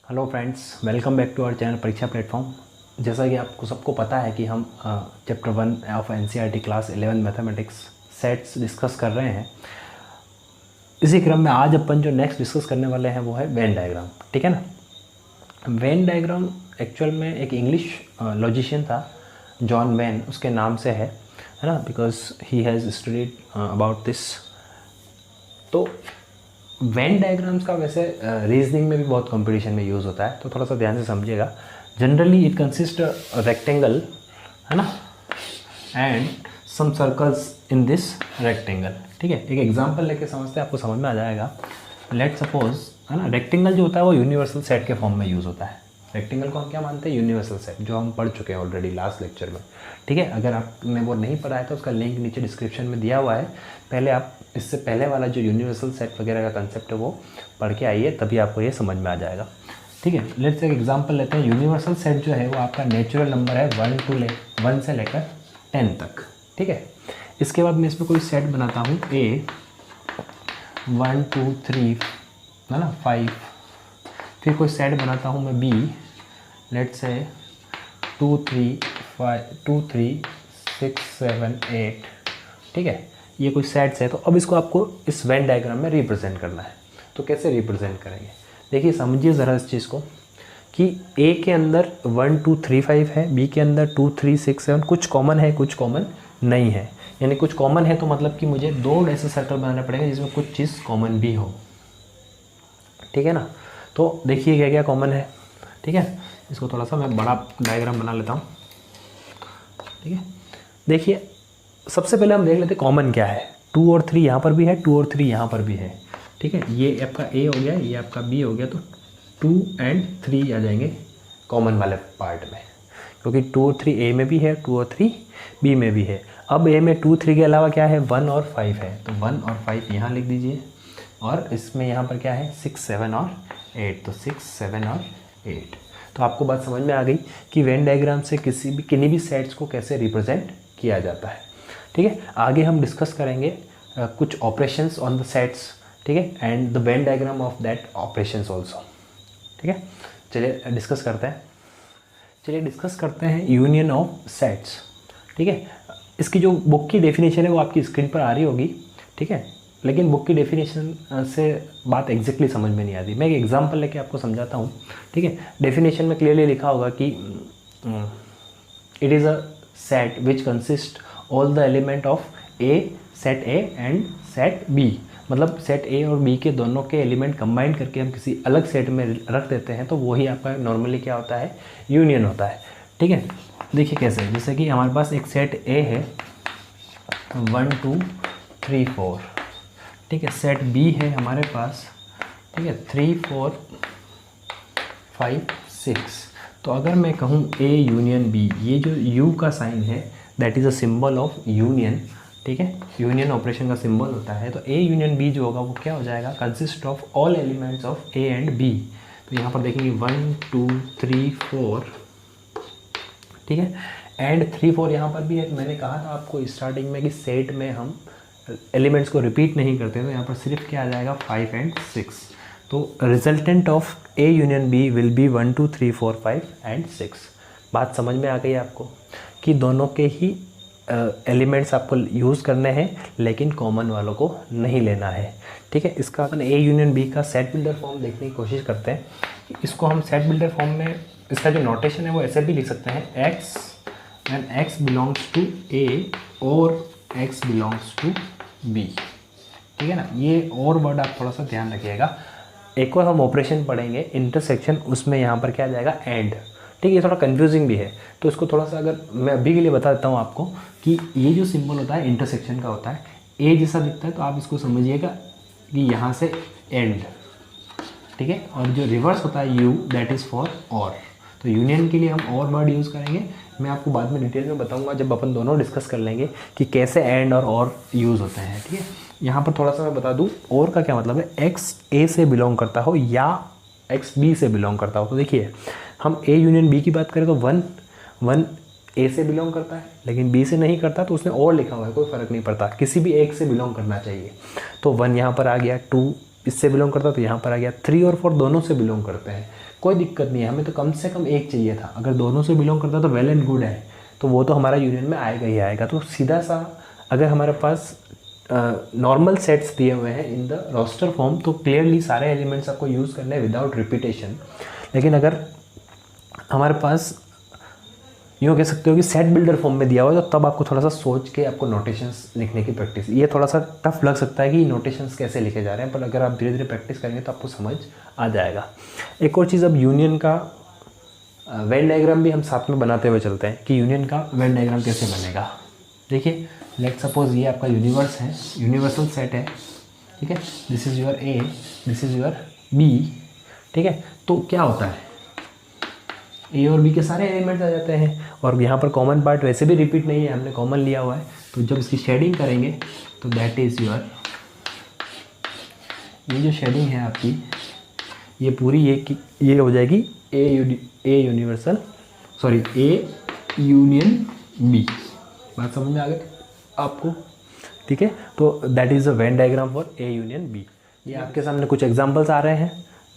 Hello friends, welcome back to our channel Pariksha Platform. जैसा कि आपको सबको पता है कि हम chapter 1 of NCERT class 11 mathematics sets discuss कर रहे हैं। इसी क्रम में आज अपन जो नेक्स्ट डिस्कस करने वाले हैं वो है वेन डायग्राम। ठीक है ना। वेन डायग्राम एक्चुअल में एक इंग्लिश लॉजिशियन था, जॉन वेन, उसके नाम से है ना, because he has studied about this. तो वेन डायग्राम्स का वैसे रीजनिंग में भी बहुत कंपटीशन में यूज़ होता है, तो थोड़ा सा ध्यान से समझिएगा। जनरली इट कंसिस्ट रेक्टेंगल, है ना, and some circles in this rectangle. ठीक है, एक एग्जांपल लेके समझते हैं, आपको समझ में आ जाएगा। लेट सपोज, है ना, रेक्टेंगल जो होता है वो यूनिवर्सल सेट के फॉर्म में यूज़ होता है। रेक्टेंगल को हम क्या मानते हैं? यूनिवर्सल सेट, जो हम पढ़ चुके हैं ऑलरेडी लास्ट लेक्चर में। ठीक है, अगर आपने वो नहीं पढ़ा है तो उसका लिंक नीचे डिस्क्रिप्शन में दिया हुआ है। पहले आप इससे पहले वाला जो यूनिवर्सल सेट वगैरह का कंसेप्ट है वो पढ़ के आइए, तभी आपको ये समझ में आ जाएगा। ठीक है, लेट्स एक एग्जांपल लेते हैं। यूनिवर्सल सेट जो है वो आपका नेचुरल नंबर है 1 से लेकर 10 तक। ठीक है, इसके बाद मैं इसमें कोई सेट बनाता हूँ ए 1 2 3, है ना, 5। फिर कोई सेट बनाता हूँ मैं बी, लेट्स से 2 3 6 7 8। ठीक है, ये कोई सेट्स है। तो अब इसको आपको इस वेन डायग्राम में रिप्रेजेंट करना है। तो कैसे रिप्रेजेंट करेंगे? देखिए, समझिए ज़रा इस चीज़ को कि ए के अंदर 1 2 3 5 है, बी के अंदर 2 3 6 7। कुछ कॉमन है, कुछ कॉमन नहीं है। यानी कुछ कॉमन है तो मतलब कि मुझे 2 ऐसे सर्कल बनाना पड़ेगा जिसमें कुछ चीज़ कॉमन भी हो। ठीक है ना। तो देखिए क्या क्या कॉमन है। ठीक है, इसको थोड़ा सा मैं बड़ा डायग्राम बना लेता हूँ। ठीक है, देखिए सबसे पहले हम देख लेते हैं कॉमन क्या है। 2 और 3 यहाँ पर भी है, 2 और 3 यहाँ पर भी है। ठीक है, ये आपका ए हो गया, ये आपका बी हो गया, तो 2 और 3 आ जाएंगे कॉमन वाले पार्ट में, क्योंकि 2 और 3 ए में भी है, 2 और 3 बी में भी है। अब ए में 2 3 के अलावा क्या है? 1 और 5 है, तो 1 और 5 यहाँ लिख दीजिए। और इसमें यहाँ पर क्या है? 6 7 और 8, तो 6 7 और 8। तो आपको बात समझ में आ गई कि वेन डायग्राम से किन्हीं भी सेट्स को कैसे रिप्रेजेंट किया जाता है। ठीक है, आगे हम डिस्कस करेंगे कुछ ऑपरेशंस ऑन द सेट्स। ठीक है, and the Venn diagram of that operations also. ठीक है, चलिए डिस्कस करते हैं यूनियन ऑफ सेट्स। ठीक है, इसकी जो बुक की डेफिनेशन है वो आपकी स्क्रीन पर आ रही होगी। ठीक है, लेकिन बुक की डेफिनेशन से बात एग्जैक्टली समझ में नहीं आती। मैं एक एग्जांपल लेके आपको समझाता हूँ। ठीक है, डेफिनेशन में क्लियरली लिखा होगा कि it is a set which consist all the element of A, set A and set B. मतलब सेट ए और बी के दोनों के एलिमेंट कंबाइन करके हम किसी अलग सेट में रख देते हैं, तो वही आपका नॉर्मली क्या होता है? यूनियन होता है। ठीक है, देखिए कैसे, जैसे कि हमारे पास एक सेट ए है 1 2 3 4। ठीक है, सेट बी है हमारे पास, ठीक है, 3 4 5 6। तो अगर मैं कहूँ ए यूनियन बी, ये जो यू का साइन है that is a symbol of union. ठीक है, यूनियन ऑपरेशन का सिंबल होता है। तो ए यूनियन बी जो होगा वो क्या हो जाएगा? Consist of all elements of A and B. तो यहाँ पर देखेंगे 1 2 3 4। ठीक है, एंड 3 4 यहाँ पर भी है। मैंने कहा था आपको स्टार्टिंग में कि सेट में हम एलिमेंट्स को रिपीट नहीं करते, तो यहाँ पर सिर्फ क्या आ जाएगा? 5 और 6। तो resultant of A union B will be 1 2 3 4 5 और 6। बात समझ में आ गई आपको कि दोनों के ही एलिमेंट्स आपको यूज़ करने हैं, लेकिन कॉमन वालों को नहीं लेना है। ठीक है, इसका अपन ए यूनियन बी का सेट बिल्डर फॉर्म देखने की कोशिश करते हैं। इसको हम सेट बिल्डर फॉर्म में, इसका जो नोटेशन है वो ऐसे भी लिख सकते हैं, x and x belongs to A और एक्स बिलोंग्स टू बी। ठीक है ना, ये और वर्ड आप थोड़ा सा ध्यान रखिएगा। एक और हम ऑपरेशन पढ़ेंगे इंटरसेक्शन, उसमें यहाँ पर क्या आ जाएगा? एंड। ठीक है, ये थोड़ा कंफ्यूजिंग भी है, तो इसको थोड़ा सा अगर मैं अभी के लिए बता देता हूँ आपको कि ये जो सिंबल होता है इंटरसेक्शन का होता है, ए जैसा दिखता है, तो आप इसको समझिएगा कि यहाँ से एंड। ठीक है, और जो रिवर्स होता है यू, दैट इज़ फॉर और। तो यूनियन के लिए हम और वर्ड यूज़ करेंगे। मैं आपको बाद में डिटेल में बताऊंगा जब अपन दोनों डिस्कस कर लेंगे कि कैसे एंड और यूज़ होते हैं। ठीक है, यहाँ पर थोड़ा सा मैं बता दूँ और का क्या मतलब है। एक्स ए से बिलोंग करता हो या एक्स बी से बिलोंग करता हो। तो देखिए, हम ए यूनियन बी की बात करें तो 1 ए से बिलोंग करता है, लेकिन बी से नहीं करता, तो उसने और लिखा हुआ है, कोई फ़र्क नहीं पड़ता, किसी भी एक से बिलोंग करना चाहिए। तो 1 यहाँ पर आ गया, 2 इससे बिलोंग करता है तो यहाँ पर आ गया, 3 और 4 दोनों से बिलोंग करते हैं। कोई दिक्कत नहीं है, हमें तो कम से कम एक चाहिए था, अगर दोनों से बिलोंग करता तो वेल एंड गुड है, तो वो तो हमारा यूनियन में आएगा ही आएगा। तो सीधा सा अगर हमारे पास नॉर्मल सेट्स दिए हुए हैं इन द रोस्टर फॉर्म, तो क्लियरली सारे एलिमेंट्स आपको यूज़ करने हैं विदाउट रिपीटेशन। लेकिन अगर हमारे पास यूँ कह सकते हो कि सेट बिल्डर फॉर्म में दिया हुआ है, तो तब आपको थोड़ा सा सोच के आपको नोटेशंस लिखने की प्रैक्टिस, ये थोड़ा सा टफ लग सकता है कि नोटेशंस कैसे लिखे जा रहे हैं, पर अगर आप धीरे धीरे प्रैक्टिस करेंगे तो आपको समझ आ जाएगा। एक और चीज़, अब यूनियन का वेन डायग्राम भी हम साथ में बनाते हुए चलते हैं कि यूनियन का वेन डायग्राम कैसे बनेगा। देखिए, लेट सपोज ये आपका यूनिवर्स है, यूनिवर्सल सेट है, ठीक है, this is your A, this is your B, ठीक है। तो क्या होता है, ए और बी के सारे एलिमेंट्स आ जाते हैं, और यहाँ पर कॉमन पार्ट वैसे भी रिपीट नहीं है, हमने कॉमन लिया हुआ है। तो जब इसकी शेडिंग करेंगे तो दैट इज़ योर, ये जो शेडिंग है आपकी, ये पूरी ये हो जाएगी A universal, sorry A union B. बात समझ में आ गई आपको, ठीक है। तो that is a Venn diagram for A union B. ये आपके सामने कुछ एग्जांपल्स आ रहे हैं,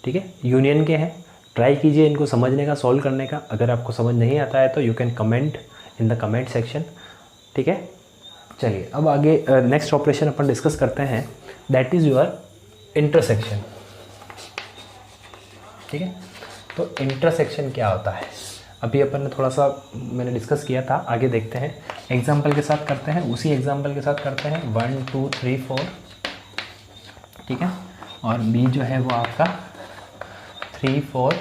ठीक है, यूनियन के हैं। ट्राई कीजिए इनको समझने का, सॉल्व करने का। अगर आपको समझ नहीं आता है तो you can comment in the comment section, ठीक है। चलिए अब आगे नेक्स्ट ऑपरेशन अपन डिस्कस करते हैं, दैट इज़ योर इंटरसेक्शन, ठीक है। तो इंटरसेक्शन क्या होता है, अभी अपन ने थोड़ा सा मैंने डिस्कस किया था, आगे देखते हैं, एग्जाम्पल के साथ करते हैं, उसी एग्जाम्पल के साथ करते हैं। 1 2 3 4, ठीक है, और बी जो है वो आपका 3 4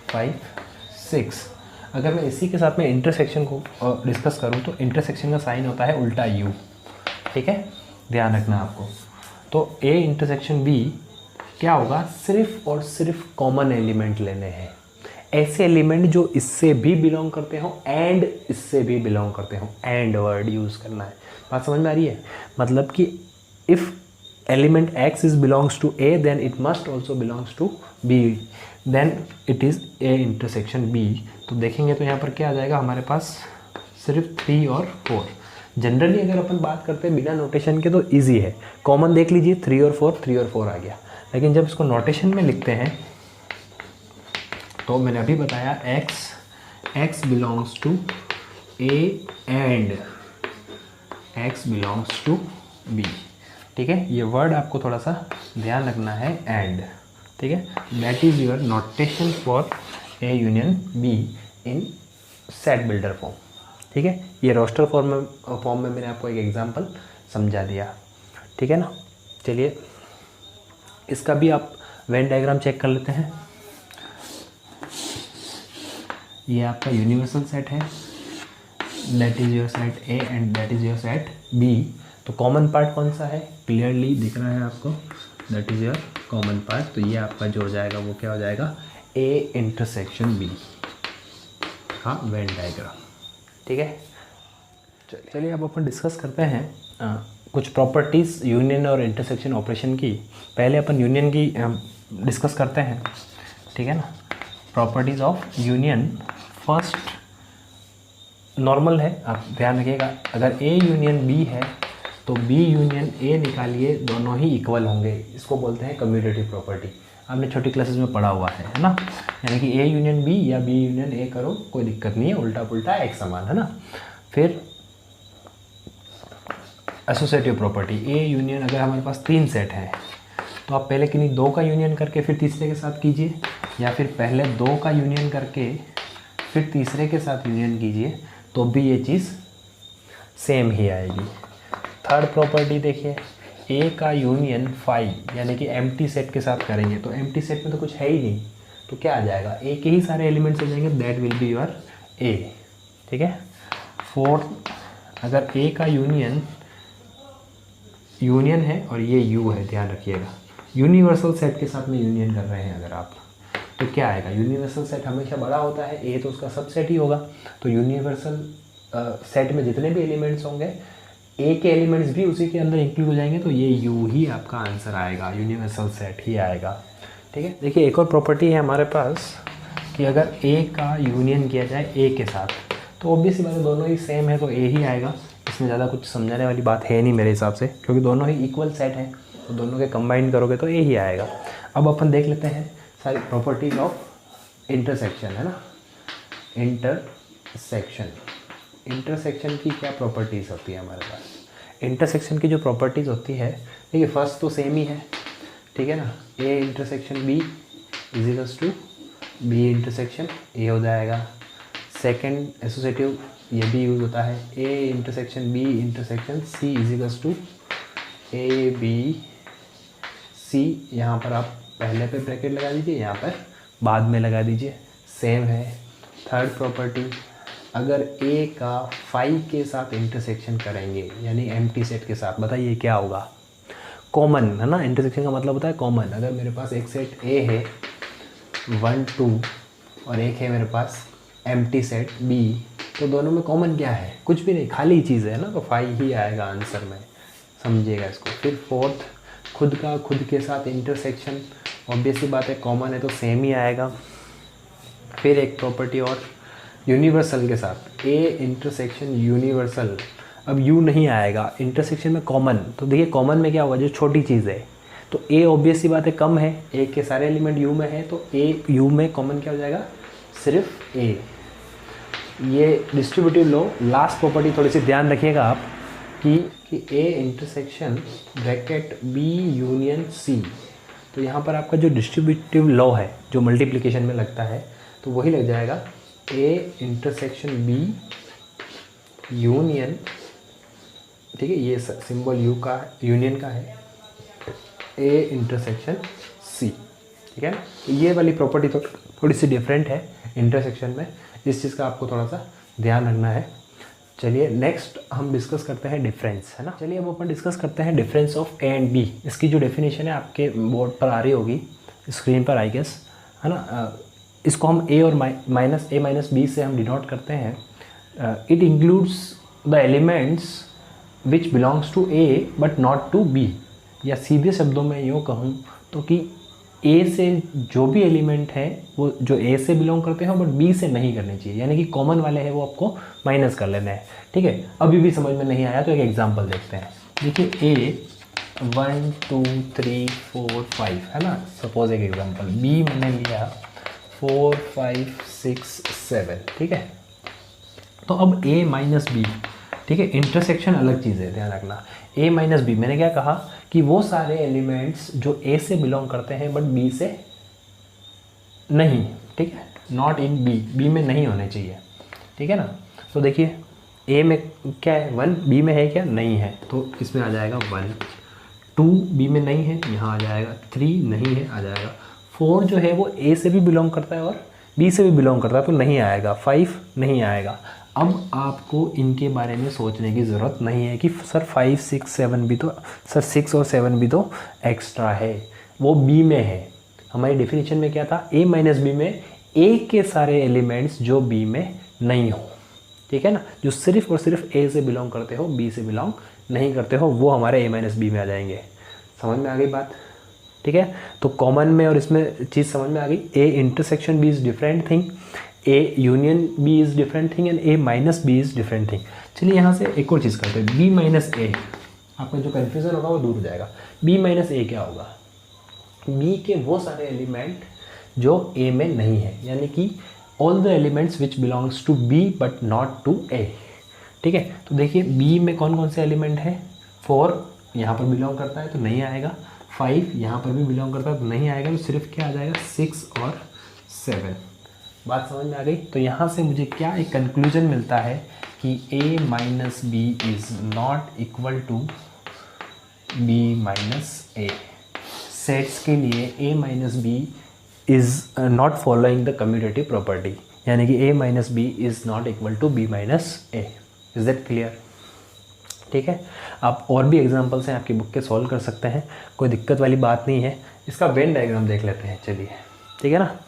5 6। अगर मैं इसी के साथ में इंटरसेक्शन को डिस्कस करूँ तो इंटरसेक्शन का साइन होता है उल्टा यू, ठीक है, ध्यान रखना आपको। तो ए इंटरसेक्शन बी क्या होगा, सिर्फ और सिर्फ कॉमन एलिमेंट लेने हैं, ऐसे एलिमेंट जो इससे भी बिलोंग करते हो एंड इससे भी बिलोंग करते हो, एंड वर्ड यूज़ करना है। बात समझ में आ रही है, मतलब कि if element x is belongs to a then it must also belongs to b, then it is a intersection b। तो देखेंगे तो यहाँ पर क्या आ जाएगा हमारे पास, सिर्फ 3 और 4। जनरली अगर अपन बात करते हैं बिना नोटेशन के तो इजी है, कॉमन देख लीजिए 3 और 4 आ गया। लेकिन जब इसको नोटेशन में लिखते हैं तो मैंने अभी बताया x belongs to a and x belongs to b, ठीक है। ये वर्ड आपको थोड़ा सा ध्यान रखना है, एंड, ठीक है, that is your notation for A union be in set builder form, ठीक है। ये रोस्टर फॉर्म में मैंने आपको एक एग्जांपल समझा दिया, ठीक है ना। चलिए इसका भी आप वेन डायग्राम चेक कर लेते हैं। ये आपका यूनिवर्सल सेट है, that is your set A and that is your set B. तो कॉमन पार्ट कौन सा है, क्लियरली दिख रहा है आपको, that is your common part. तो ये आपका जो हो जाएगा वो क्या हो जाएगा, ए इंटरसेक्शन बी का वेन डायग्राम, ठीक है। चलिए अब अपन डिस्कस करते हैं कुछ प्रॉपर्टीज़ यूनियन और इंटरसेक्शन ऑपरेशन की। पहले अपन यूनियन की डिस्कस करते हैं, ठीक है ना। Properties of union, first normal है, आप ध्यान रखिएगा, अगर ए यूनियन बी है तो बी यूनियन ए निकालिए, दोनों ही इक्वल होंगे, इसको बोलते हैं कम्यूटेटिव प्रॉपर्टी। आपने छोटी क्लासेस में पढ़ा हुआ है ना, यानी कि ए यूनियन बी या बी यूनियन ए करो, कोई दिक्कत नहीं है, उल्टा पुल्टा एक समान है ना। फिर एसोसिएटिव प्रॉपर्टी, ए यूनियन, अगर हमारे पास 3 सेट हैं तो आप पहले किन्हीं 2 का यूनियन करके फिर तीसरे के साथ कीजिए, या फिर पहले 2 का यूनियन करके फिर तीसरे के साथ यूनियन कीजिए, तो भी ये चीज़ सेम ही आएगी। थर्ड प्रॉपर्टी देखिए, ए का यूनियन 5 यानी कि एम्प्टी सेट के साथ करेंगे, तो एम्प्टी सेट में तो कुछ है ही नहीं, तो क्या आ जाएगा, ए के ही सारे एलिमेंट्स हो जाएंगे, दैट विल बी योर ए, ठीक है। फोर्थ, अगर ए का यूनियन है और ये यू है, ध्यान रखिएगा, यूनिवर्सल सेट के साथ में यूनियन कर रहे हैं अगर आप, तो क्या आएगा, यूनिवर्सल सेट हमेशा बड़ा होता है, ए तो उसका सबसेट ही होगा, तो यूनिवर्सल सेट में जितने भी एलिमेंट्स होंगे ए के एलिमेंट्स भी उसी के अंदर इंक्लूड हो जाएंगे, तो ये यू ही आपका आंसर आएगा, यूनिवर्सल सेट ही आएगा, ठीक है। देखिए एक और प्रॉपर्टी है हमारे पास कि अगर ए का यूनियन किया जाए ए के साथ, तो ऑब्वियसली बात है दोनों ही सेम है, तो ए ही आएगा, इसमें ज़्यादा कुछ समझाने वाली बात है नहीं मेरे हिसाब से, क्योंकि दोनों ही इक्वल सेट हैं, तो दोनों के कंबाइन करोगे तो ए ही आएगा। अब अपन देख लेते हैं सारी प्रॉपर्टीज ऑफ इंटरसेक्शन है ना, इंटरसेक्शन की क्या प्रॉपर्टीज़ होती है हमारे पास? इंटरसेक्शन की जो प्रॉपर्टीज़ होती है, देखिए फर्स्ट तो सेम ही है, ठीक है ना, A intersection B is equals to B intersection A हो जाएगा। सेकंड एसोसिएटिव ये भी यूज़ होता है, A intersection B intersection C is equals to A B C. यहाँ पर आप पहले पे ब्रैकेट लगा दीजिए, यहाँ पर बाद में लगा दीजिए, सेम है। थर्ड प्रॉपर्टी, अगर ए का फाई के साथ इंटरसेक्शन करेंगे यानी एम्प्टी सेट के साथ, बताइए क्या होगा? कॉमन है ना, इंटरसेक्शन का मतलब होता है कॉमन। अगर मेरे पास एक सेट ए है 1 2 और एक है मेरे पास एम्प्टी सेट बी, तो दोनों में कॉमन क्या है? कुछ भी नहीं, खाली चीज़ है ना, तो फाई ही आएगा आंसर में, समझिएगा इसको। फिर फोर्थ, खुद का खुद के साथ इंटरसेक्शन, ऑब्वियसली बात है कॉमन है तो सेम ही आएगा। फिर एक प्रॉपर्टी और, यूनिवर्सल के साथ, ए इंटरसेक्शन यूनिवर्सल, अब यू नहीं आएगा इंटरसेक्शन में कॉमन, तो देखिए कॉमन में क्या होगा, जो छोटी चीज़ है, तो ए ऑब्वियसली बात है कम है, ए के सारे एलिमेंट यू में है, तो ए यू में कॉमन क्या हो जाएगा? सिर्फ ए। ये डिस्ट्रीब्यूटिव लॉ, लास्ट प्रॉपर्टी थोड़ी सी ध्यान रखिएगा आप कि A intersection bracket B union C, तो यहाँ पर आपका जो डिस्ट्रीब्यूटिव लॉ है जो मल्टीप्लिकेशन में लगता है, तो वही लग जाएगा ए इंटरसेक्शन बी यूनियन, ठीक है, ये सिंबल यू का यूनियन का है, ए इंटरसेक्शन सी, ठीक है ना। ये वाली प्रॉपर्टी तो थोड़ी सी डिफरेंट है इंटरसेक्शन में, इस चीज़ का आपको थोड़ा सा ध्यान रखना है। चलिए नेक्स्ट हम डिस्कस करते हैं डिफरेंस, है ना। चलिए अब अपन डिस्कस करते हैं difference of A and B. इसकी जो डेफिनेशन है आपके बोर्ड पर आ रही होगी, स्क्रीन पर आई गेस, है ना। इसको हम ए और माइनस ए माइनस बी से हम डिनोट करते हैं। It includes the elements which belongs to A but not to B, या सीधे शब्दों में यूँ कहूँ तो कि ए से जो भी एलिमेंट हैं वो जो ए से बिलोंग करते हैं बट बी से नहीं करने चाहिए, यानी कि कॉमन वाले हैं वो आपको माइनस कर लेने हैं, ठीक है। अभी भी समझ में नहीं आया तो एक एग्जांपल देखते हैं। देखिए ए 1 2 3 4 5 है ना, सपोज एक एग्जांपल, बी मैंने लिया 4 5 6 7, ठीक है। तो अब ए माइनस बी, ठीक है, इंटरसेक्शन अलग चीज़ है, ध्यान रखना। ए माइनस बी, मैंने क्या कहा कि वो सारे एलिमेंट्स जो ए से बिलोंग करते हैं बट बी से नहीं, ठीक है, नॉट इन बी, बी में नहीं होने चाहिए, ठीक है ना। तो देखिए ए में क्या है 1, बी में है क्या? नहीं है, तो इसमें आ जाएगा 1। 2 बी में नहीं है, यहाँ आ जाएगा। 3 नहीं है, आ जाएगा। 4 जो है वो ए से भी बिलोंग करता है और बी से भी बिलोंग करता है, तो नहीं आएगा। 5 नहीं आएगा। अब आपको इनके बारे में सोचने की ज़रूरत नहीं है कि सर 5 6 7 भी तो, सर 6 और 7 भी तो एक्स्ट्रा है, वो बी में है। हमारी डेफिनेशन में क्या था? ए माइनस बी में ए के सारे एलिमेंट्स जो बी में नहीं हो, ठीक है ना, जो सिर्फ और सिर्फ ए से बिलोंग करते हो, बी से बिलोंग नहीं करते हो, वो हमारे ए माइनस बी में आ जाएंगे। समझ में आ गई बात? ठीक है, तो कॉमन में और इसमें चीज़ समझ में आ गई। A intersection B is different thing, A union B is different thing and A minus B is different thing. चलिए यहाँ से एक और चीज़ करते हैं, बी माइनस ए, आपका जो कन्फ्यूज़न होगा वो दूर हो जाएगा। बी माइनस ए क्या होगा? बी के वो सारे एलिमेंट जो ए में नहीं है, यानी कि all the elements which belongs to B but not to A, ठीक है। तो देखिए बी में कौन कौन से एलिमेंट है? 4 यहाँ पर बिलोंग करता है तो नहीं आएगा, 5 यहाँ पर भी बिलोंग करता है तो नहीं आएगा, तो सिर्फ क्या आ जाएगा 6 और 7। बात समझ में आ गई? तो यहाँ से मुझे क्या एक कंक्लूजन मिलता है कि a minus B is not equal to B minus A. Sets के लिए a minus B is not following the commutative property, यानी कि a minus B is not equal to B minus A. Is that clear? ठीक है, आप और भी examples हैं आपकी बुक के सॉल्व कर सकते हैं, कोई दिक्कत वाली बात नहीं है। इसका वेन डायग्राम देख लेते हैं, चलिए, ठीक है ना।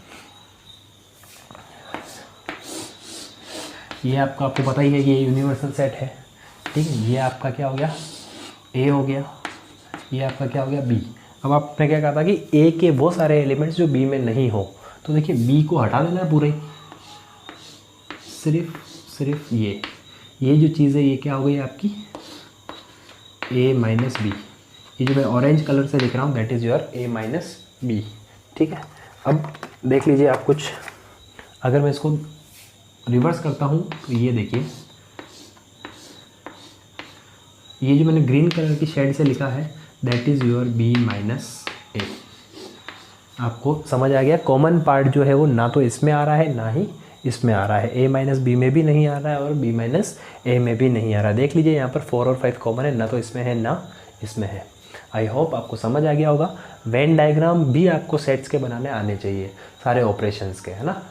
ये आपको पता ही है कि ये यूनिवर्सल सेट है, ठीक है। ये आपका क्या हो गया? ए हो गया। ये आपका क्या हो गया? बी। अब आपने क्या कहा था कि ए के वो सारे एलिमेंट्स जो बी में नहीं हो, तो देखिए बी को हटा देना है पूरा ही, सिर्फ ये जो चीज़ है ये क्या हो गई आपकी? A minus B. ये जो मैं ऑरेंज कलर से लिख रहा हूँ that is your A minus B, ठीक है। अब देख लीजिए आप कुछ, अगर मैं इसको रिवर्स करता हूँ तो ये देखिए, ये जो मैंने ग्रीन कलर की शेड से लिखा है that is your B minus A. आपको समझ आ गया, कॉमन पार्ट जो है वो ना तो इसमें आ रहा है ना ही इसमें आ रहा है, ए माइनस बी में भी नहीं आ रहा है और बी माइनस ए में भी नहीं आ रहा है। देख लीजिए यहाँ पर 4 और 5 कॉमन है, ना तो इसमें है ना इसमें है। आई होप आपको समझ आ गया होगा। वेन डायग्राम भी आपको सेट्स के बनाने आने चाहिए, सारे ऑपरेशंस के, है ना,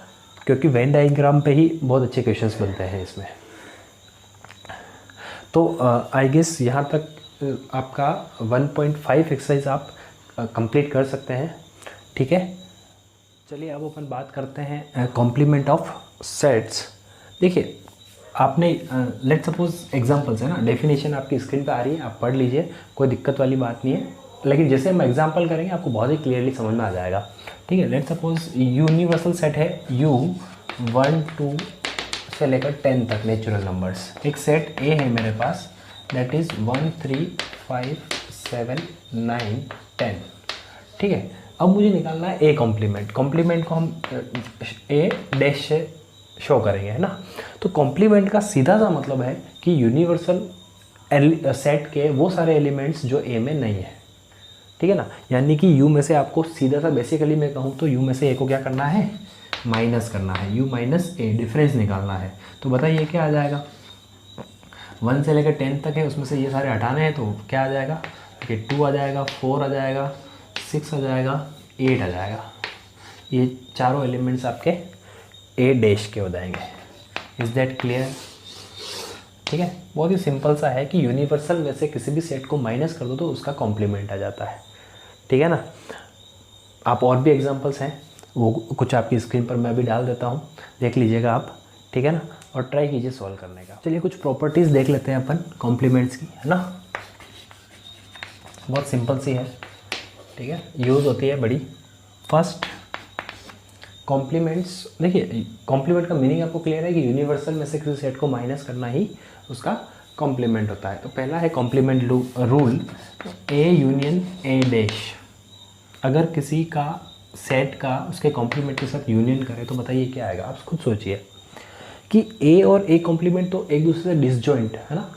क्योंकि वेन डायग्राम पे ही बहुत अच्छे क्वेश्चंस बनते हैं इसमें। तो आई गेस यहाँ तक आपका 1.5 एक्सरसाइज आप कंप्लीट कर सकते हैं, ठीक है। चलिए अब अपन बात करते हैं कॉम्प्लीमेंट ऑफ सेट्स। देखिए आपने लेट सपोज एग्जांपल्स है ना, डेफिनेशन आपकी स्क्रीन पे आ रही है, आप पढ़ लीजिए, कोई दिक्कत वाली बात नहीं है, लेकिन जैसे हम एग्जांपल करेंगे आपको बहुत ही क्लियरली समझ में आ जाएगा, ठीक है। लेट सपोज यूनिवर्सल सेट है U 1 2 से लेकर 10 तक नेचुरल नंबर्स। एक सेट A है मेरे पास दैट इज़ 1 3 5 7 9 10, ठीक है। अब मुझे निकालना है ए कॉम्प्लीमेंट। कॉम्प्लीमेंट को हम ए डैश से शो करेंगे, है ना। तो कॉम्प्लीमेंट का सीधा सा मतलब है कि यूनिवर्सल सेट के वो सारे एलिमेंट्स जो ए में नहीं है, ठीक है ना। यानी कि यू में से आपको सीधा सा बेसिकली मैं कहूँ तो यू में से ए को क्या करना है, माइनस करना है, यू माइनस ए, डिफरेंस निकालना है। तो बताइए क्या आ जाएगा, 1 से लेकर 10 तक है, उसमें से ये सारे हटाने हैं तो क्या आ जाएगा, कि 2 आ जाएगा, 4 आ जाएगा, 6 आ जाएगा, 8 आ जाएगा। ये चारों एलिमेंट्स आपके ए डैश के हो जाएंगे। इज़ दैट क्लियर, ठीक है। बहुत ही सिंपल सा है कि यूनिवर्सल में से किसी भी सेट को माइनस कर दो तो उसका कॉम्प्लीमेंट आ जाता है, ठीक है ना। आप और भी एग्जांपल्स हैं, वो कुछ आपकी स्क्रीन पर मैं भी डाल देता हूँ, देख लीजिएगा आप, ठीक है ना, और ट्राई कीजिए सॉल्व करने का। चलिए कुछ प्रॉपर्टीज़ देख लेते हैं अपन कॉम्प्लीमेंट्स की, है ना। बहुत सिंपल सी है, ठीक है, यूज़ होती है बड़ी। फर्स्ट कॉम्प्लीमेंट्स, देखिए कॉम्प्लीमेंट का मीनिंग आपको क्लियर है कि यूनिवर्सल में से किसी सेट को माइनस करना ही उसका कॉम्प्लीमेंट होता है। तो पहला है complement rule, A union A dash. अगर किसी का सेट का उसके कॉम्प्लीमेंट के साथ यूनियन करे तो बताइए क्या आएगा। आप खुद सोचिए कि ए और ए कॉम्प्लीमेंट तो एक दूसरे से डिसजॉइंट है ना,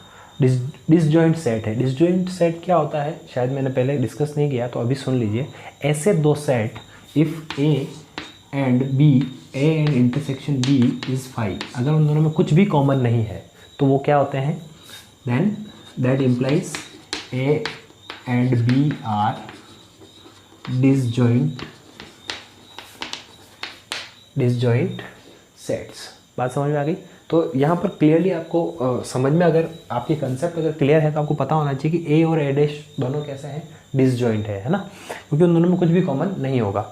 डिसजॉइंट सेट है। डिसजॉइंट सेट क्या होता है, शायद मैंने पहले डिस्कस नहीं किया तो अभी सुन लीजिए। ऐसे दो set if A and B, A and intersection B is 5, अगर उन दोनों में कुछ भी कॉमन नहीं है तो वो क्या होते हैं, then that implies A and B are disjoint sets. बात समझ में आ गई। तो यहाँ पर क्लियरली आपको समझ में, अगर आपकी कंसेप्ट अगर क्लियर है तो आपको पता होना चाहिए कि ए और ए डैश दोनों कैसे हैं, डिसजॉइंट है ना, क्योंकि उन दोनों में कुछ भी कॉमन नहीं होगा।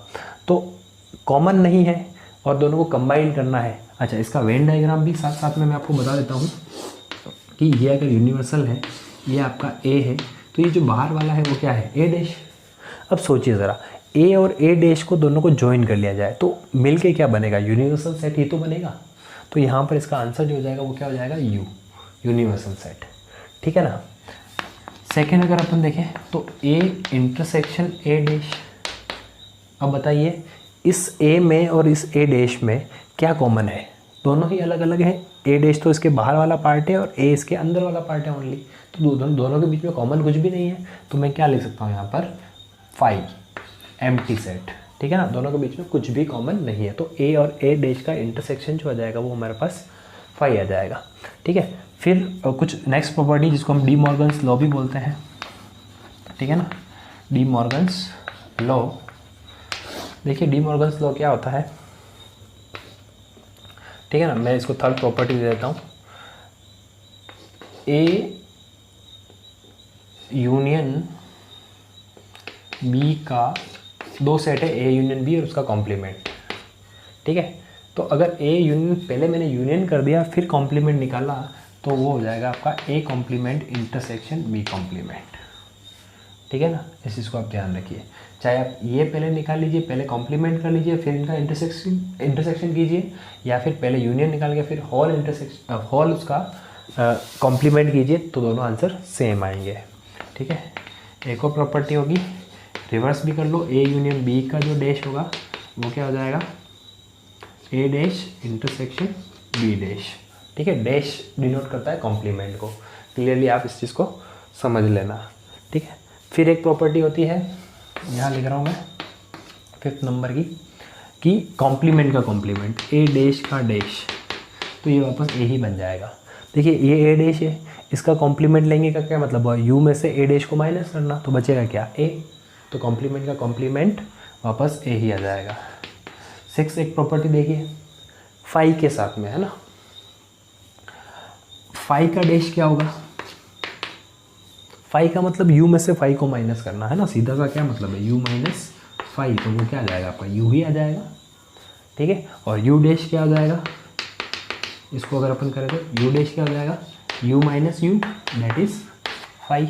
तो कॉमन नहीं है और दोनों को कंबाइन करना है। अच्छा, इसका वेन डायग्राम भी साथ साथ में मैं आपको बता देता हूँ कि ये अगर यूनिवर्सल है, ये आपका ए है, तो ये जो बाहर वाला है वो क्या है, ए डैश। अब सोचिए ज़रा, ए और ए डैश को दोनों को ज्वाइन कर लिया जाए तो मिल के क्या बनेगा, यूनिवर्सल सेट ही तो बनेगा। तो यहाँ पर इसका आंसर जो हो जाएगा वो क्या हो जाएगा, यू, यूनिवर्सल सेट, ठीक है ना। सेकेंड अगर अपन देखें तो ए इंटरसेक्शन ए डैश। अब बताइए इस ए में और इस ए डैश में क्या कॉमन है, दोनों ही अलग अलग हैं। ए डैश तो इसके बाहर वाला पार्ट है और ए इसके अंदर वाला पार्ट है ओनली, तो दोनों के बीच में कॉमन कुछ भी नहीं है। तो मैं क्या लिख सकता हूँ यहाँ पर, 5 एम्प्टी सेट, ठीक है ना, दोनों के बीच में कुछ भी कॉमन नहीं है। तो ए और ए डैश का इंटरसेक्शन जो आ जाएगा वो हमारे पास 5 आ जाएगा, ठीक है। फिर कुछ नेक्स्ट प्रॉपर्टी जिसको हम डी मॉर्गन्स लॉ भी बोलते हैं, ठीक है ना, डी मॉर्गन्स लॉ। देखिए डी मॉर्गन्स लॉ क्या होता है, ठीक है ना, मैं इसको थर्ड प्रॉपर्टी दे देता हूँ। ए यूनियन बी का दो सेट है, ए यूनियन बी और उसका कॉम्प्लीमेंट, ठीक है। तो अगर ए यूनियन, पहले मैंने यूनियन कर दिया फिर कॉम्प्लीमेंट निकाला तो वो हो जाएगा आपका A complement intersection B complement, ठीक है ना। इस चीज़ को आप ध्यान रखिए, चाहे आप ये पहले निकाल लीजिए, पहले कॉम्प्लीमेंट कर लीजिए फिर इनका इंटरसेक्शन कीजिए, या फिर पहले यूनियन निकाल के फिर होल उसका कॉम्प्लीमेंट कीजिए, तो दोनों आंसर सेम आएंगे, ठीक है। एक और प्रॉपर्टी होगी, रिवर्स भी कर लो, ए यूनियन बी का जो डैश होगा वो क्या हो जाएगा, ए डैश इंटरसेक्शन बी डैश, ठीक है। डैश डिनोट करता है कॉम्प्लीमेंट को, क्लियरली आप इस चीज़ को समझ लेना, ठीक है। फिर एक प्रॉपर्टी होती है, यहाँ लिख रहा हूँ मैं 5th नंबर की, कि कॉम्प्लीमेंट का कॉम्प्लीमेंट, ए डैश का डैश, तो ये वापस ए ही बन जाएगा। देखिए ये ए डैश है, इसका कॉम्प्लीमेंट लेंगे का क्या मतलब हुआ, यू में से ए डैश को माइनस करना, तो बचेगा क्या, ए, तो कॉम्प्लीमेंट का कॉम्प्लीमेंट वापस ए ही आ जाएगा। 6 एक प्रॉपर्टी देखिए फाई के साथ में, है ना। फाई का डैश क्या होगा, फाई का मतलब यू में से फाई को माइनस करना, है ना, सीधा सा क्या मतलब है, यू माइनस फाई, तो वो क्या आ जाएगा आपका, यू ही आ जाएगा, ठीक है। और यू डैश क्या आ जाएगा, इसको अगर अपन करें तो यू डैश क्या हो जाएगा, U minus U that is phi,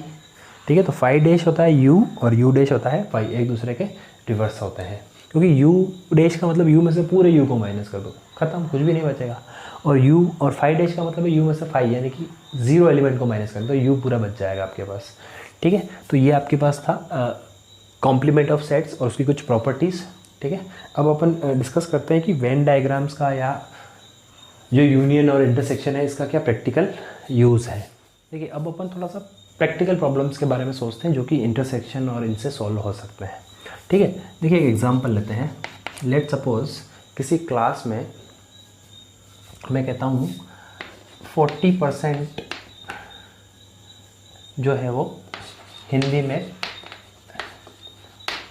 ठीक है। तो फाई डैश होता है यू और यू डैश होता है फाई, एक दूसरे के रिवर्स होते हैं, क्योंकि यू डैश का मतलब यू में से पूरे यू को माइनस कर दो, खत्म, कुछ भी नहीं बचेगा। और यू और फाई डैश का मतलब है यू में से फाई, यानी कि 0 एलिमेंट को माइनस कर दो, तो यू पूरा बच जाएगा आपके पास, ठीक है। तो ये आपके पास था कॉम्प्लीमेंट ऑफ सेट्स और उसकी कुछ प्रॉपर्टीज़, ठीक है। अब अपन डिस्कस करते हैं कि वेन डायग्राम्स का या जो यूनियन और इंटरसेक्शन है इसका क्या प्रैक्टिकल यूज़ है। देखिए अब अपन थोड़ा सा प्रैक्टिकल प्रॉब्लम्स के बारे में सोचते हैं जो कि इंटरसेक्शन और इनसे सॉल्व हो सकते हैं, ठीक है। देखिए एक एग्जांपल लेते हैं, लेट सपोज किसी क्लास में मैं कहता हूँ 40% जो है वो हिंदी में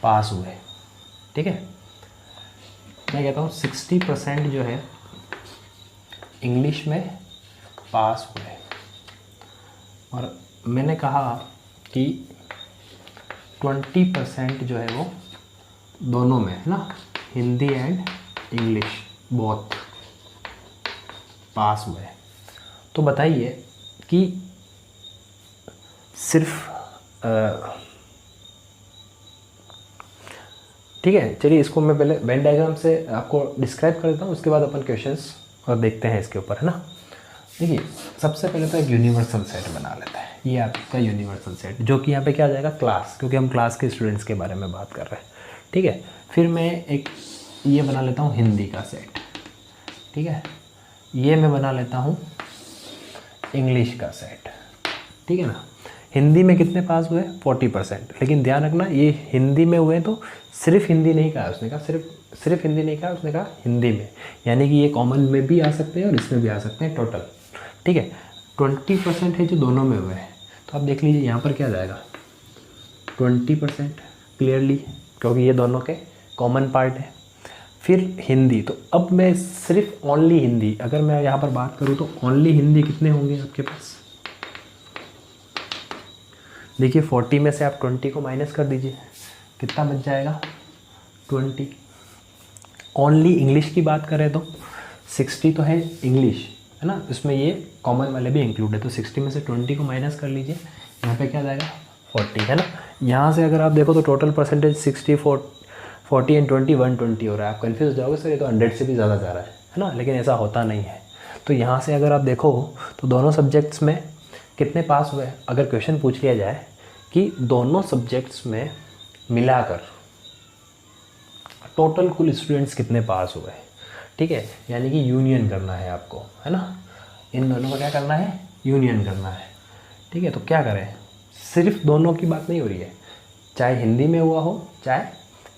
पास हुए, ठीक है। मैं कहता हूँ 60% जो है इंग्लिश में पास हुए, और मैंने कहा कि 20% जो है वो दोनों में, है ना, हिंदी एंड इंग्लिश बोथ पास हुए। तो बताइए कि सिर्फ ठीक है, चलिए इसको मैं पहले वेन डायग्राम से आपको डिस्क्राइब कर देता हूँ, उसके बाद अपन क्वेश्चंस और देखते हैं इसके ऊपर, है ना। देखिए सबसे पहले तो एक यूनिवर्सल सेट बना लेते हैं, ये आपका यूनिवर्सल सेट जो कि यहाँ पे क्या आ जाएगा, क्लास, क्योंकि हम क्लास के स्टूडेंट्स के बारे में बात कर रहे हैं, ठीक है। फिर मैं एक ये बना लेता हूँ हिंदी का सेट, ठीक है। ये मैं बना लेता हूँ इंग्लिश का सेट, ठीक है ना। हिंदी में कितने पास हुए, 40%, लेकिन ध्यान रखना ये हिंदी में हुए तो सिर्फ हिंदी नहीं कहा उसने, कहा सिर्फ हिंदी नहीं कहा उसने, कहा हिंदी में, यानी कि ये कॉमन में भी आ सकते हैं और इसमें भी आ सकते हैं टोटल, ठीक है। 20% है जो दोनों में हुए हैं, तो आप देख लीजिए यहाँ पर क्या जाएगा 20% क्लियरली, क्योंकि ये दोनों के कॉमन पार्ट है। फिर हिंदी, तो अब मैं सिर्फ ओनली हिंदी, अगर मैं यहाँ पर बात करूँ तो ओनली हिंदी कितने होंगे आपके पास, देखिए 40 में से आप 20 को माइनस कर दीजिए, कितना बच जाएगा 20। ओनली इंग्लिश की बात करें तो 60 तो है इंग्लिश, है ना, इसमें ये कॉमन वाले भी इंक्लूड है, तो 60 में से 20 को माइनस कर लीजिए, यहाँ पे क्या जाएगा 40, है ना। यहाँ से अगर आप देखो तो टोटल परसेंटेज 60 40 एंड 20 120 हो रहा है। आप कन्फ्यूज हो जाओगे सर ये तो 100 से भी ज़्यादा जा रहा है ना, लेकिन ऐसा होता नहीं है। तो यहाँ से अगर आप देखो तो दोनों सब्जेक्ट्स में कितने पास हुए, अगर क्वेश्चन पूछ लिया जाए कि दोनों सब्जेक्ट्स में मिलाकर टोटल कुल स्टूडेंट्स कितने पास हुए, ठीक है, यानी कि यूनियन करना है आपको, है ना, इन दोनों को क्या करना है, यूनियन करना है, ठीक है। तो क्या करें, सिर्फ दोनों की बात नहीं हो रही है, चाहे हिंदी में हुआ हो चाहे,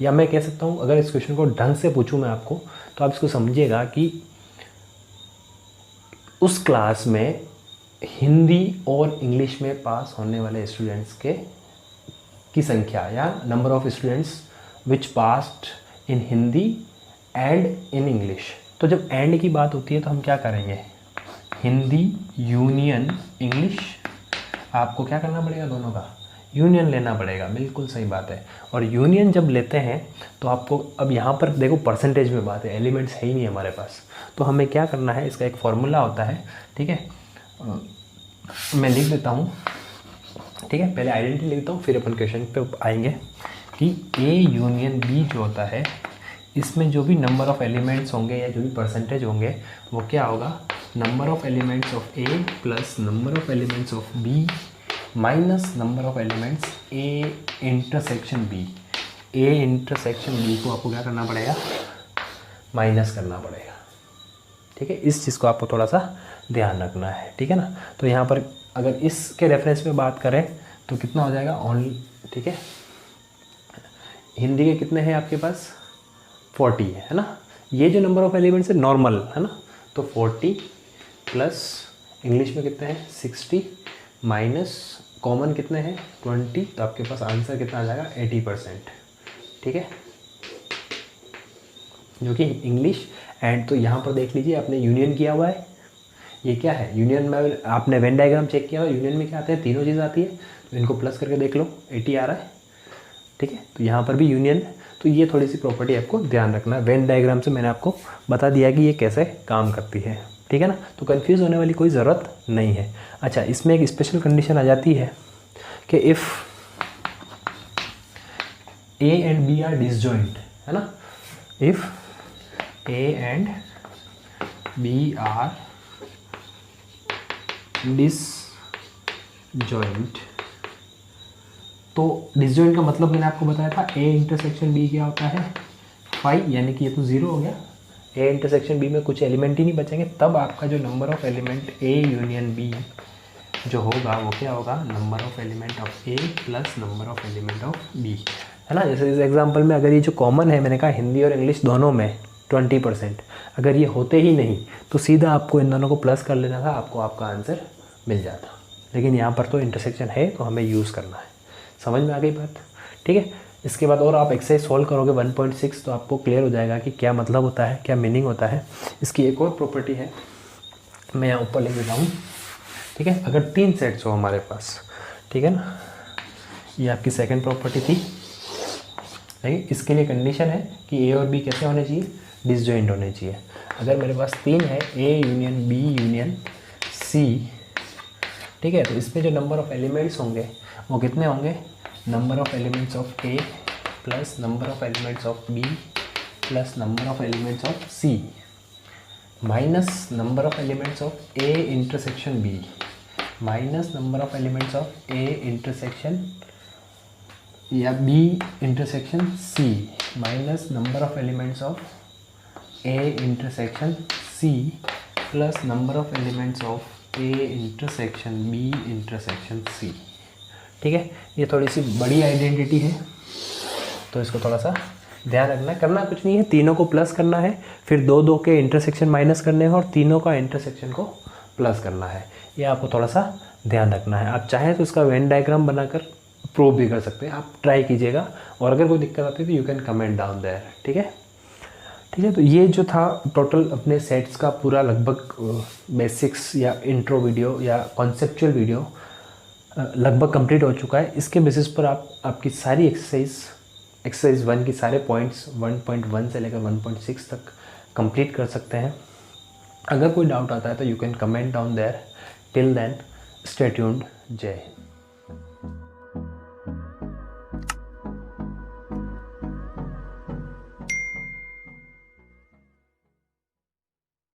या मैं कह सकता हूँ अगर इस क्वेश्चन को ढंग से पूछूं मैं आपको तो आप इसको समझिएगा कि उस क्लास में हिंदी और इंग्लिश में पास होने वाले स्टूडेंट्स की संख्या या number of students which passed in Hindi and in English. तो जब एंड की बात होती है तो हम क्या करेंगे, हिंदी यूनियन इंग्लिश, आपको क्या करना पड़ेगा, दोनों का यूनियन लेना पड़ेगा, बिल्कुल सही बात है। और यूनियन जब लेते हैं तो आपको, अब यहाँ पर देखो परसेंटेज में बात है, एलिमेंट्स है ही नहीं हमारे पास, तो हमें क्या करना है, इसका एक फॉर्मूला होता है, ठीक है, मैं लिख देता हूँ, ठीक है, पहले आइडेंटिटी लिखता हूँ फिर अपन क्वेश्चन पे आएंगे कि ए यूनियन बी जो होता है इसमें जो भी नंबर ऑफ एलिमेंट्स होंगे या जो भी परसेंटेज होंगे वो क्या होगा, number of elements of A plus number of elements of B minus number of elements A intersection B. A intersection B को आपको क्या करना पड़ेगा, माइनस करना पड़ेगा, ठीक है, इस चीज़ को आपको थोड़ा सा ध्यान रखना है, ठीक है ना। तो यहाँ पर अगर इसके रेफरेंस में बात करें तो कितना हो जाएगा ओनली, ठीक है, हिंदी के कितने हैं आपके पास 40 है ना। ये जो नंबर ऑफ एलिमेंट्स है नॉर्मल है ना, तो 40 प्लस इंग्लिश में कितने हैं 60 माइनस कॉमन कितने हैं 20, तो आपके पास आंसर कितना आ जाएगा 80%, ठीक है, जो कि इंग्लिश। एंड तो यहाँ पर देख लीजिए आपने यूनियन किया हुआ है, ये क्या है यूनियन में, आपने वेन डायग्राम चेक किया हुआ, यूनियन में क्या आते हैं तीनों चीज़ आती है, तो इनको प्लस करके देख लो 80 आ रहा है, ठीक है। तो यहाँ पर भी यूनियन है, तो ये थोड़ी सी प्रॉपर्टी आपको ध्यान रखना है। वेन डायग्राम से मैंने आपको बता दिया कि ये कैसे काम करती है, ठीक है ना, तो कंफ्यूज होने वाली कोई ज़रूरत नहीं है। अच्छा, इसमें एक स्पेशल कंडीशन आ जाती है कि if A and B are disjoint, है ना, if A and B are disjoint, तो डिसजॉइंट का मतलब मैंने आपको बताया था ए इंटरसेक्शन बी क्या होता है 5, यानी कि ये तो 0 हो गया। ए इंटरसेक्शन बी में कुछ एलिमेंट ही नहीं बचेंगे, तब आपका जो number of element A union B जो होगा वो क्या होगा, number of element of A plus number of element of B, है ना। जैसे इस एग्जांपल में अगर ये जो कॉमन है, मैंने कहा हिंदी और इंग्लिश दोनों में 20%, अगर ये होते ही नहीं तो सीधा आपको इन दोनों को प्लस कर लेना था, आपको आपका आंसर मिल जाता। लेकिन यहाँ पर तो इंटरसेक्शन है तो हमें यूज़ करना है। समझ में आ गई बात, ठीक है। इसके बाद और आप एक्सरसाइज सॉल्व करोगे 1.6 तो आपको क्लियर हो जाएगा कि क्या मतलब होता है, क्या मीनिंग होता है। इसकी एक और प्रॉपर्टी है, मैं यहाँ ऊपर लिख देता हूँ, ठीक है। अगर 3 सेट्स हो हमारे पास, ठीक है ना, ये आपकी सेकंड प्रॉपर्टी थी, ठीक। इसके लिए कंडीशन है कि ए और बी कैसे होने चाहिए, डिसजॉइंट होने चाहिए। अगर मेरे पास 3 है, A union B union C, ठीक है, तो इसमें जो नंबर ऑफ एलिमेंट्स होंगे वो कितने होंगे, number of elements of A plus number of elements of B plus number of elements of C minus number of elements of A intersection B minus number of elements of A intersection या B intersection C minus number of elements of A intersection C plus number of elements of A intersection B intersection C, ठीक है। ये थोड़ी सी बड़ी identity है तो इसको थोड़ा सा ध्यान रखना है। करना कुछ नहीं है, तीनों को प्लस करना है, फिर दो के इंटरसेक्शन माइनस करने हैं और तीनों का इंटरसेक्शन को प्लस करना है। ये आपको थोड़ा सा ध्यान रखना है। आप चाहें तो इसका वेन डायग्राम बनाकर प्रूव भी कर सकते हैं, आप ट्राई कीजिएगा। और अगर कोई दिक्कत आती है तो you can comment down there, ठीक है, ठीक है। तो ये जो था टोटल अपने सेट्स का पूरा लगभग बेसिक्स या इंट्रो वीडियो या कॉन्सेप्चुअल वीडियो लगभग कंप्लीट हो चुका है। इसके बेसिस पर आप आपकी सारी एक्सरसाइज 1 की सारे पॉइंट्स 1.1 से लेकर 1.6 तक कंप्लीट कर सकते हैं। अगर कोई डाउट आता है तो you can comment down there. Till then stay tuned. जय हिंद।